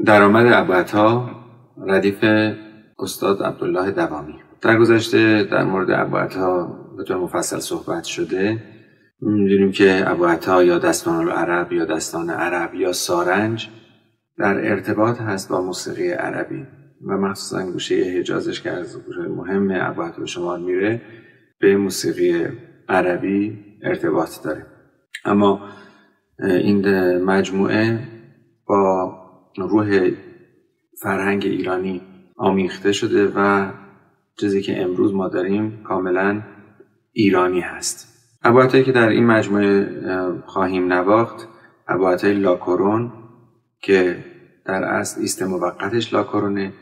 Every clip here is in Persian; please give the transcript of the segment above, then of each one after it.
درآمد ابوعطا ردیف استاد عبدالله دوامی. در گذشته در مورد ابوعطا به طور مفصل صحبت شده. می‌دونیم که ابوعطا یا دستان العرب یا دستان عرب یا سارنج در ارتباط هست با موسیقی عربی و مخصوصا گوشه حجازش که از گوشه مهم ابوعطا به شمار میره به موسیقی عربی ارتباط داره. اما این مجموعه با روح فرهنگ ایرانی آمیخته شده و چیزی که امروز ما داریم کاملا ایرانی هست. ابوعطایی که در این مجموعه خواهیم نواخت ابوعطای لاکرون که در اصل ایست موقتش لاکرونه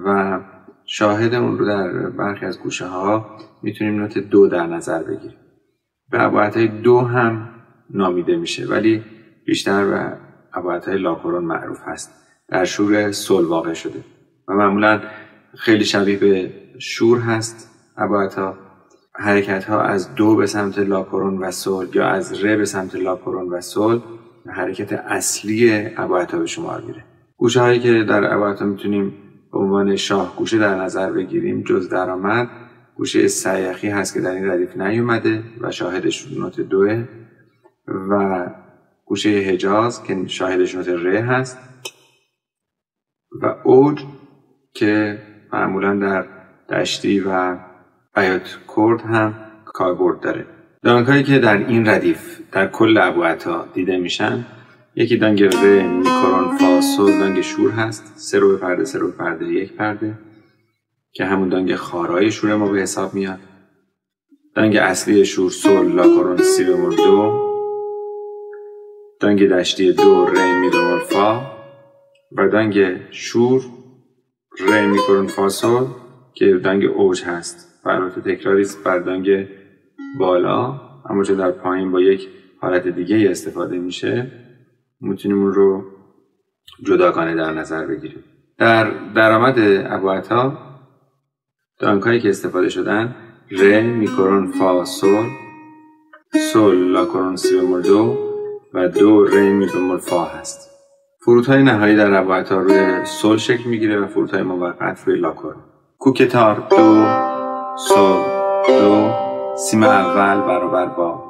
و شاهد اون رو در برخی از گوشه ها میتونیم نوت دو در نظر بگیریم. به ابوعطای دو هم نامیده میشه ولی بیشتر به ابوعطای لاکرون معروف هست. در شور سل واقع شده و معمولا خیلی شبیه به شور هست. ابوعطا حرکت ها از دو به سمت لاکرون و سل یا از ره به سمت لاکرون و سل حرکت اصلی ابوعطا به شمار میره. گوشه هایی که در ابوعطا میتونیم به عنوان شاه گوشه در نظر بگیریم جز درآمد گوشه سیخی هست که در این ردیف نیومده و شاهدش نوت دوه و گوشه حجاز که شاهدش نوت ره هست و اوج که معمولا در دشتی و بیات کرد هم کاربرد داره. دانگ‌هایی که در این ردیف در کل ابوعطا دیده میشن یکی دانگ ره میکرون فا سل دانگ شور هست، 3 رو به پرده 3 رو به پرده 1 پرده که همون دانگ خارای شور ما به حساب میاد. دانگ اصلی شور سل لاکرون سی بمول دو، دانگ دشتی دو ره می بمول فا و دانگ شور ره میکرون فا سل که دانگ اوج هست. البته تکراری است بر دانگ بالا، اما چون در پایین با یک حالت دیگه استفاده میشه میتونیم اون رو جداگانه در نظر بگیریم. در درآمد ابوعطا دانگ‌هایی که استفاده شدن ره میکرون فا سل سل لاکرون سی بمول دو و دو ره می بمول فا هست. فروت‌های نهایی در ابوعطا روی سل شکل میگیره و فروت‌های موقت روی لاکرون. کوکتار دو سل دو، سیم اول برابر با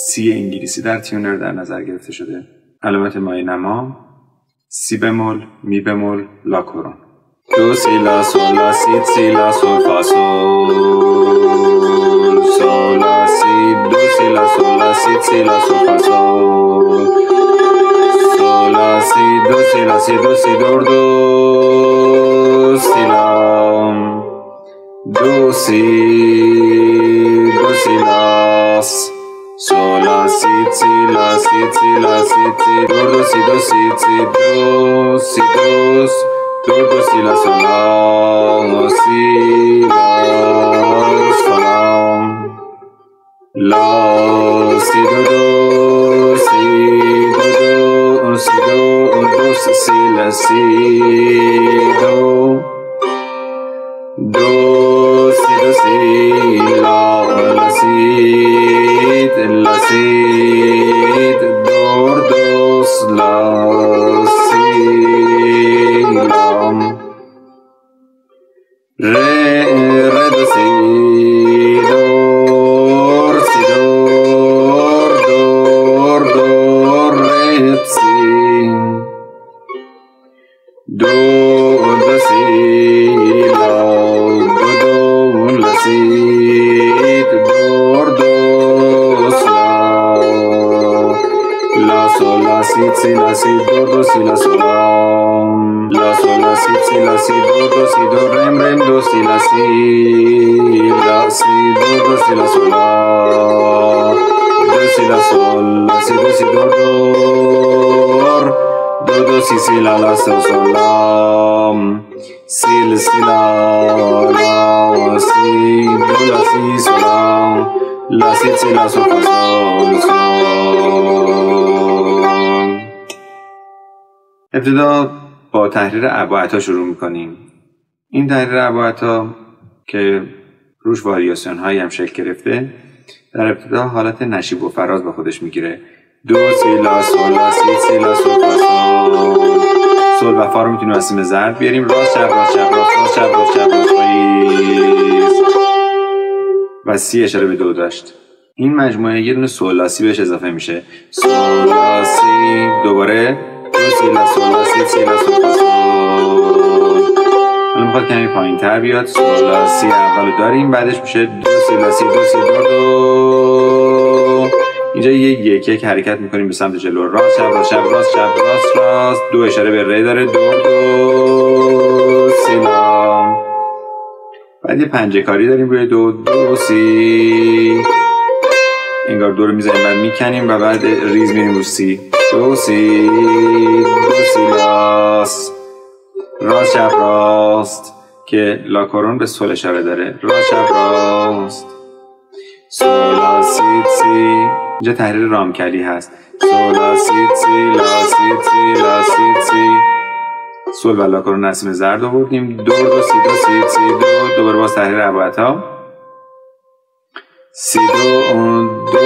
سی انگلیسی در تیونر در نظر گرفته شده. علامت مایه نما سی بمول می بمول لاکرون. دو سی لا سل لا سی لا سل فا سل سل لا سی دو سی لا سل لا سی لا سل فا سل سل لا سی دو سی لا سی دو سی دور دو سی لا دو سی لاس سل لا سی لا سی لا سی دور دو سی دو سی دو سی دوس دور دو سی لا سل لا سی لا سلام لا سی دو دو سی دو دو سی دو دو سی لا سی دو دو سی دو سی لا سید لا سید دور دوس لا سی لام ره دو سی دور سی دور دور دور ره سی دو سی لا سید دور دوس لا سل لا سی لا سی دور دو سی لا سلام لا سل لا سی دور دو سی دور رم دو سی لا سی دور دو سی لا سلام دو سی لا سل لا سی دو سی دور دور دو دو سی لا سلام سی لا لا سی دو لا سی سلام لا سی لا سلام. ابتدا با تحریر ابوعطا شروع میکنیم. این تحریر ابوعطا که روش واریاسیون هایی هم شکل گرفته در ابتدا حالت نشیب و فراز با خودش میگیره. دو سی لا سل لا سی لا سل فا سل سول و فا رو میتونیم وسیم ضرب بیاریم. راست چپ راست چپ راست چپ راست چپ راست و سی اشاره به دو داشت. این مجموعه یه دونه سول لا سی بهش اضافه میشه. سول لا سی، دوباره دو سی لا سول لا سی سی لا سول فا سول. حالا میخواد کمی پایین تر بیاد. سول لا سی اولو داریم، بعدش میشه دو سی لا سی دو سی دو دو. اینجا یک یک حرکت میکنیم به سمت جلو. راست چپ راست چپ راست چپ راست راست. دو اشاره به ری داره. دو دو سی لا. بعد یه پنجه کاری داریم روی دو دو سی. انگار دو رو میزنیم بعد میکنیم و بعد ریز میریم رو سی. دو سی دو سی لاس. راست چپ راست که لا کورون به سول اشاره داره. راست چپ راست سول لا سی سی. اینجا تحریر رامکلی هست. سول لا سی سی لا سی سی لا سی سی. سول و لا کورون نسیم زرد آوردیم. دو دو سی دو سی سی دو. دوباره باز تحریر ابعادها. سی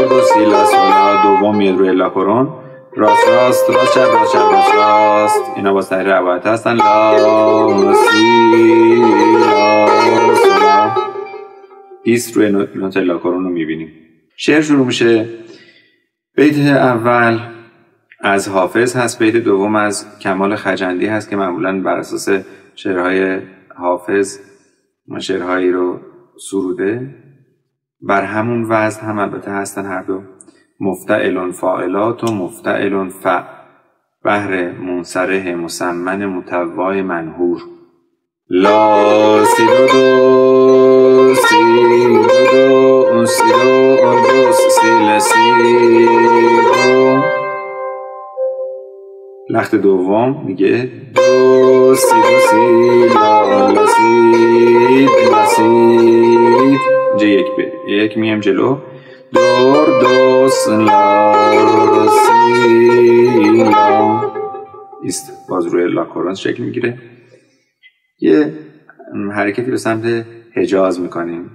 دو سی لا سول لا. دوم میاد روی لا کورون. راست راست راست چپ راست چپ راست راست. اینا باز تحریر ابعادها هستن. لا سی لا سول لا. ایست روی نوت لا کورون رو میبینیم. شعر شروع میشه. بیت اول از حافظ هست. بیت دوم از کمال خجندی هست که معمولا بر اساس شعرهای حافظ شعرهایی رو سروده. بر همون وزن هم البته هستن هر دو. مفتعلن فاعلات و مفتعلن فع. بهر منصرح مسمن متوای منهور. لا سی دو دو سی دو دو سی دو دو سی لسی دو. لخت دوم میگه دو سی دو سی لا لا سی لا سی. اینجا یک میم جلو. دور دو لا سی لا. ایست باز روی لا کورون شکل میگیره. یه حرکتی به سمت حجاز میکنیم.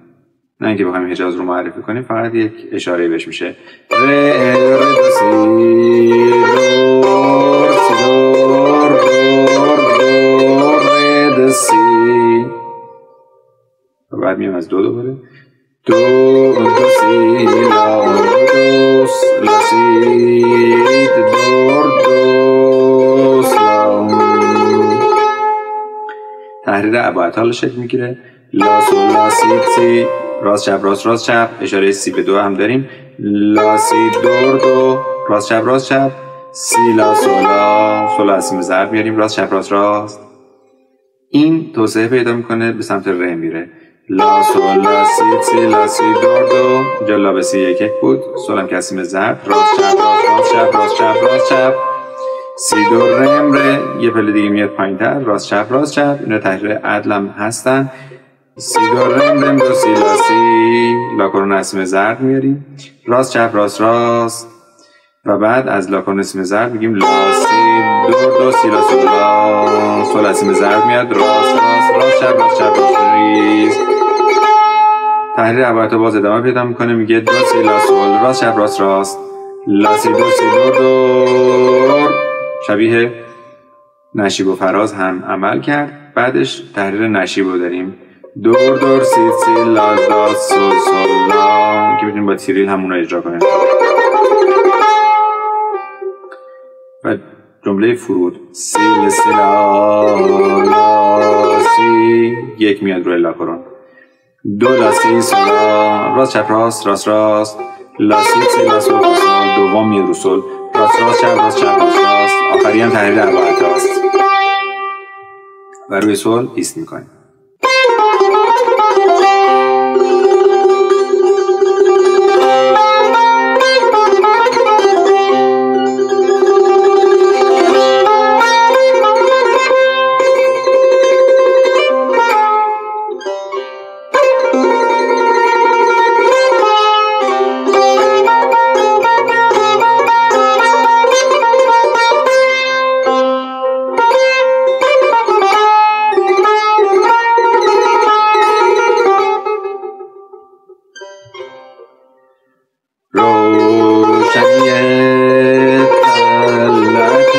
نه اینکه بخوایم حجاز رو معرفی کنیم، فقط یک اشاره بهش میشه. ره دو سی دور سی دور دور دور ره دو سی. و بعد میام از دو دوباره. دو دو سی لا دو لا سی دور دو لا. تحریر ابعادها شکل میگیره. لا سول لا سی سی. راست چپ راست راست چپ. اشاره سی به دو هم داریم. لا سی دور دو. راست چپ راست چپ. سی لا سول لا. سول لا سی ضرب میاریم. راست چپ راست راست. این توسعه پیدا میکنه به سمت ره میره. لا سول لا سی سی لا سی دور دو. اینجا لا به سی یک یک بود. سول هم کسیم ضرب. راست چپ راست راست چپ راست چپ راست چپ. سی دو رم ره. یه پله دیگه میاد پایین تر. راست چپ راست چپ. اینا تحریر عدل هم هستن. سی دو رم دو سی لا سی. لا کورون نسیم زرد میاریم. راست چپ راست راست و بعد از لا کورون نسیم زرد میگیم لا سی دو دو سی لا سول لا. سول نسیم زرد میاد. راست راست راست چپ راست چپ راست ریز. تحریر ابعادها باز ادامه پیدا میکنه. میگه دو سی لا سول راست چپ راست راست. لا سی دو سی دور دور. شبیه نشیب و فراز هم عمل کرد. بعدش تحریر نشیب رو داریم. دور دور سی سی لا دا سول سول لا که میتونیم با تیریل همون رو اجرا کنیم. و جمله فرود سی سی لا لا سی. یک میاد روی لا کورون. دو لا سی سول لا. راست چپ راست راست راست. لا سی سی لا سول سول. دوم میاد رو سول. راست راست چپ راست چپ راست راست. آخری هم تحریر ابعادها هست و روی سول ایست میکنیم. روشنی طلعت